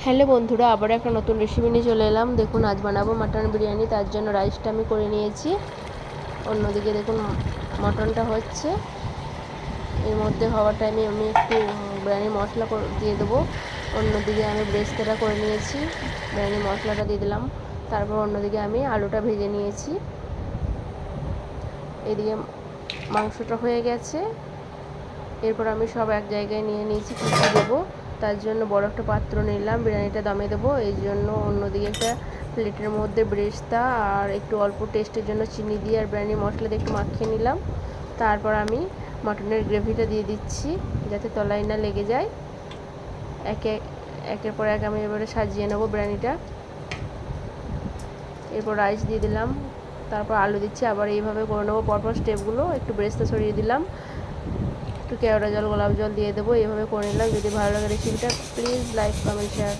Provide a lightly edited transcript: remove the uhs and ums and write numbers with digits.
Hello বন্ধুরা, আবার একটা নতুন রেসিপি নিয়ে চলে এলাম। দেখুন, আজ বানাবো মাটন বিরিয়ানি। তার জন্য রাইসটা আমি করে নিয়েছি। অন্যদিকে দেখুন মটনটা হচ্ছে। এর মধ্যে হওয়ার টাইমে আমি একটু বিরিয়ানি মশলা দিয়ে দেবো। অন্যদিকে আমি ব্রেস্তাটা করে নিয়েছি, বিরিয়ানি মশলাটা দিয়ে দিলাম। তারপর অন্যদিকে আমি আলুটা ভেজে নিয়েছি। এদিকে মাংসটা হয়ে গেছে। এরপর আমি সব এক জায়গায় নিয়ে নিয়েছি। কী কী দেবো তার জন্য বড় একটা পাত্র নিলাম, বিরিয়ানিটা দমে দেবো এই জন্য। অন্যদিকে একটা প্লেটের মধ্যে ব্রেস্তা আর একটু অল্প টেস্টের জন্য চিনি দিয়ে আর বিরিয়ানি মশলা দিয়ে একটু মাখিয়ে নিলাম। তারপর আমি মটনের গ্রেভিটা দিয়ে দিচ্ছি যাতে তলায় না লেগে যায়। একের পর এক আমি এবারে সাজিয়ে নেবো বিরিয়ানিটা। এরপর রাইস দিয়ে দিলাম, তারপর আলু দিচ্ছি। আবার এইভাবে করে নেবো পরপর স্টেপগুলো। একটু ব্রেস্তা ছড়িয়ে দিলাম, একটু কেওড়া জল গোলাপ জল দিয়ে দেবো। এইভাবে করে নিলাম। যদি ভালো লাগে রেসিপিটা, প্লিজ লাইক কমেন্ট শেয়ার।